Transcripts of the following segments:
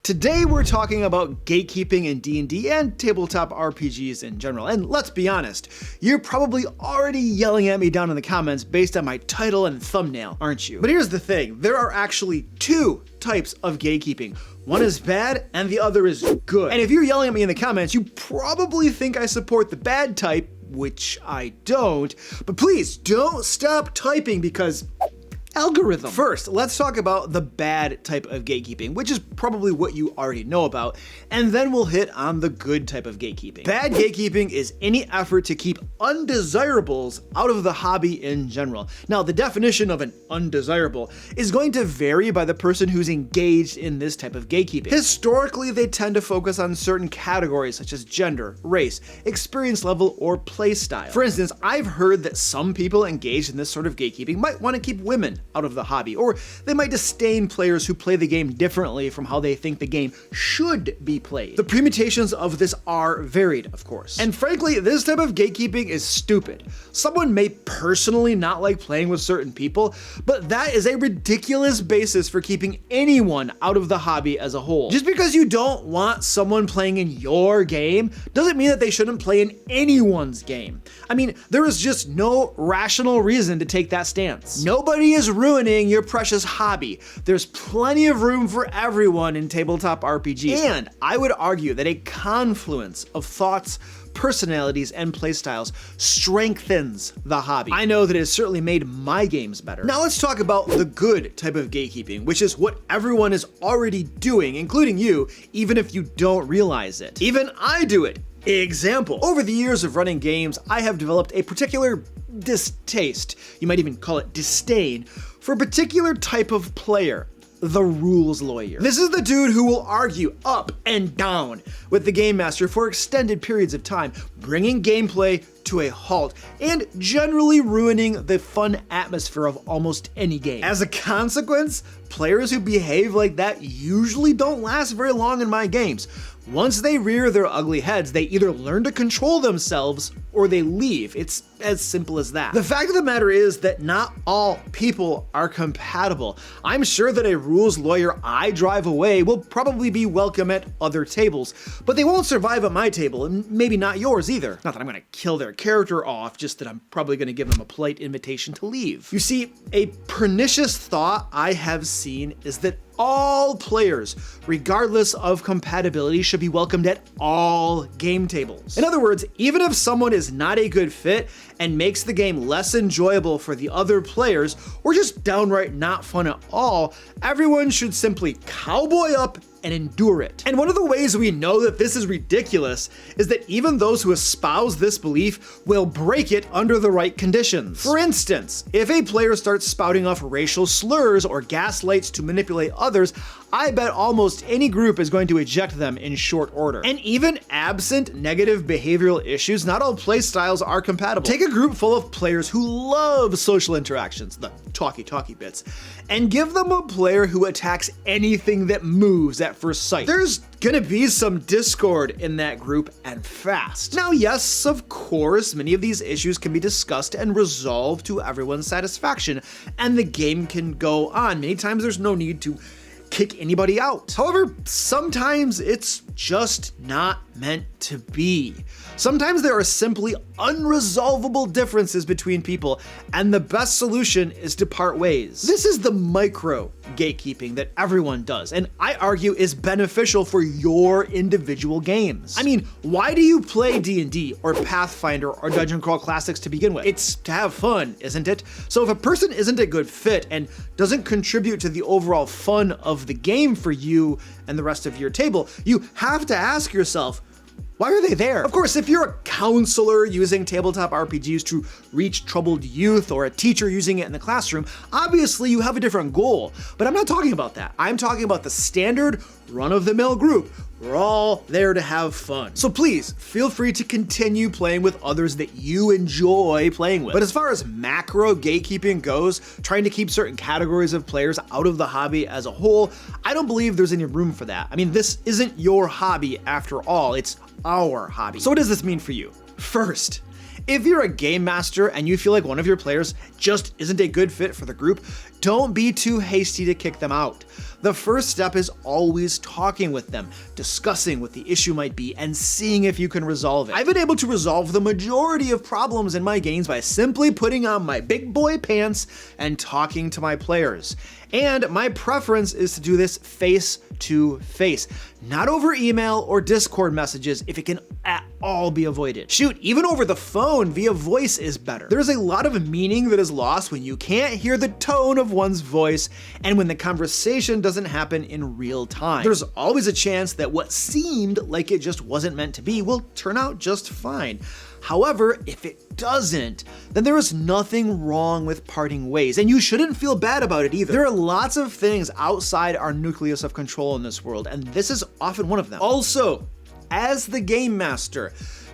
Today we're talking about gatekeeping in D&D and tabletop RPGs in general, and let's be honest, you're probably already yelling at me down in the comments based on my title and thumbnail, aren't you? But here's the thing, there are actually two types of gatekeeping. One is bad and the other is good. And if you're yelling at me in the comments, you probably think I support the bad type, which I don't, but please don't stop typing because algorithm. First, let's talk about the bad type of gatekeeping, which is probably what you already know about, and then we'll hit on the good type of gatekeeping. Bad gatekeeping is any effort to keep undesirables out of the hobby in general. Now, the definition of an undesirable is going to vary by the person who's engaged in this type of gatekeeping. Historically, they tend to focus on certain categories such as gender, race, experience level, or play style. For instance, I've heard that some people engaged in this sort of gatekeeping might want to keep women out of the hobby, or they might disdain players who play the game differently from how they think the game should be played. The permutations of this are varied, of course. And frankly, this type of gatekeeping is stupid. Someone may personally not like playing with certain people, but that is a ridiculous basis for keeping anyone out of the hobby as a whole. Just because you don't want someone playing in your game doesn't mean that they shouldn't play in anyone's game. I mean, there is just no rational reason to take that stance. Nobody is ruining your precious hobby. There's plenty of room for everyone in tabletop RPGs. And I would argue that a confluence of thoughts, personalities, and playstyles strengthens the hobby. I know that it has certainly made my games better. Now let's talk about the good type of gatekeeping, which is what everyone is already doing, including you, even if you don't realize it. Even I do it. Example. Over the years of running games, I have developed a particular distaste, you might even call it disdain, for a particular type of player. The rules lawyer. This is the dude who will argue up and down with the game master for extended periods of time, bringing gameplay to a halt and generally ruining the fun atmosphere of almost any game. As a consequence, players who behave like that usually don't last very long in my games. Once they rear their ugly heads, they either learn to control themselves or they leave. It's as simple as that. The fact of the matter is that not all people are compatible. I'm sure that a rules lawyer I drive away will probably be welcome at other tables, but they won't survive at my table, and maybe not yours either. Not that I'm gonna kill their character off, just that I'm probably gonna give them a polite invitation to leave. You see, a pernicious thought I have seen is that all players, regardless of compatibility, should be welcomed at all game tables. In other words, even if someone is not a good fit and makes the game less enjoyable for the other players, or just downright not fun at all, everyone should simply cowboy up and endure it. And one of the ways we know that this is ridiculous is that even those who espouse this belief will break it under the right conditions. For instance, if a player starts spouting off racial slurs or gaslights to manipulate others, I bet almost any group is going to eject them in short order. And even absent negative behavioral issues, not all play styles are compatible. Take a group full of players who love social interactions, the talky bits, and give them a player who attacks anything that moves at first sight. There's gonna be some discord in that group, and fast. Now, yes, of course, many of these issues can be discussed and resolved to everyone's satisfaction, and the game can go on. Many times there's no need to kick anybody out. However, sometimes it's just not meant to be. Sometimes there are simply unresolvable differences between people, and the best solution is to part ways. This is the micro gatekeeping that everyone does, and I argue is beneficial for your individual games. I mean, why do you play D&D or Pathfinder or Dungeon Crawl Classics to begin with? It's to have fun, isn't it? So if a person isn't a good fit and doesn't contribute to the overall fun of the game for you and the rest of your table, you have to ask yourself, why are they there? Of course, if you're a counselor using tabletop RPGs to reach troubled youth or a teacher using it in the classroom, obviously you have a different goal. But I'm not talking about that. I'm talking about the standard run-of-the-mill group. We're all there to have fun. So please, feel free to continue playing with others that you enjoy playing with. But as far as macro gatekeeping goes, trying to keep certain categories of players out of the hobby as a whole, I don't believe there's any room for that. I mean, this isn't your hobby after all, it's our hobby. So what does this mean for you? First, if you're a game master and you feel like one of your players just isn't a good fit for the group, don't be too hasty to kick them out. The first step is always talking with them, discussing what the issue might be, and seeing if you can resolve it. I've been able to resolve the majority of problems in my games by simply putting on my big boy pants and talking to my players. And my preference is to do this face to face, not over email or Discord messages if it can at all be avoided. Shoot, even over the phone via voice is better. There's a lot of meaning that is lost when you can't hear the tone of one's voice and when the conversation doesn't happen in real time. There's always a chance that what seemed like it just wasn't meant to be will turn out just fine. However, if it doesn't, then there is nothing wrong with parting ways, and you shouldn't feel bad about it either. There are lots of things outside our nucleus of control in this world, and this is often one of them. Also, as the game master,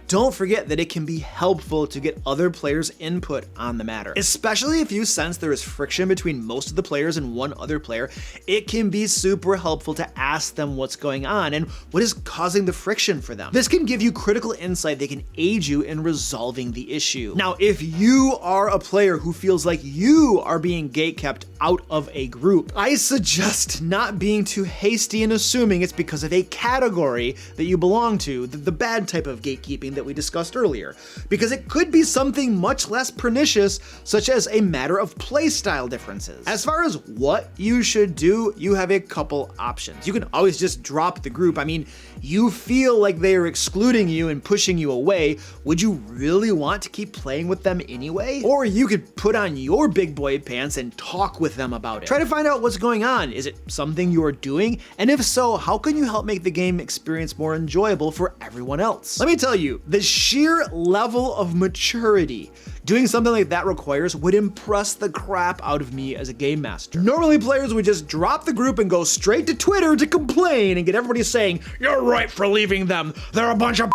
don't forget that it can be helpful to get other players' input on the matter. Especially if you sense there is friction between most of the players and one other player, it can be super helpful to ask them what's going on and what is causing the friction for them. This can give you critical insight that can aid you in resolving the issue. Now, if you are a player who feels like you are being gatekept out of a group, I suggest not being too hasty in assuming it's because of a category that you belong to, the bad type of gatekeeping that we discussed earlier, because it could be something much less pernicious, such as a matter of playstyle differences. As far as what you should do, you have a couple options. You can always just drop the group. I mean, you feel like they are excluding you and pushing you away. Would you really want to keep playing with them anyway? Or you could put on your big boy pants and talk with them about it. Try to find out what's going on. Is it something you are doing? And if so, how can you help make the game experience more enjoyable for everyone else? Let me tell you, the sheer level of maturity doing something like that requires would impress the crap out of me as a game master. Normally players would just drop the group and go straight to Twitter to complain and get everybody saying, "You're right for leaving them, they're a bunch of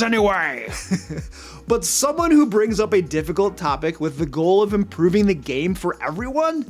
anyway." But someone who brings up a difficult topic with the goal of improving the game for everyone,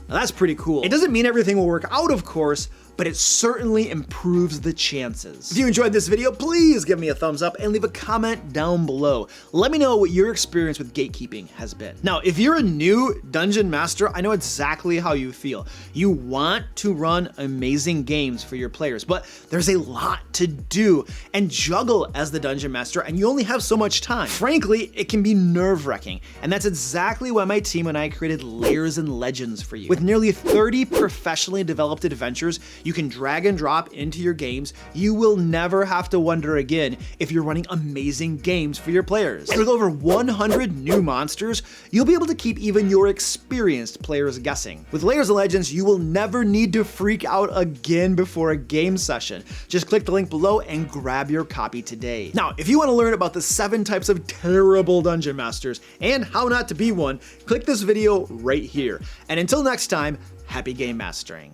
now that's pretty cool. It doesn't mean everything will work out, of course, but it certainly improves the chances. If you enjoyed this video, please give me a thumbs up and leave a comment down below. Let me know what your experience with gatekeeping has been. Now, if you're a new dungeon master, I know exactly how you feel. You want to run amazing games for your players, but there's a lot to do and juggle as the dungeon master, and you only have so much time. Frankly, it can be nerve-wracking, and that's exactly why my team and I created Lairs and Legends for you. With nearly 30 professionally developed adventures you can drag and drop into your games, you will never have to wonder again if you're running amazing games for your players. And with over 100 new monsters, you'll be able to keep even your experienced players guessing. With Lairs and Legends, you will never need to freak out again before a game session. Just click the link below and grab your copy today. Now, if you want to learn about the 7 types of terrible dungeon masters and how not to be one, click this video right here. And until next time, happy game mastering.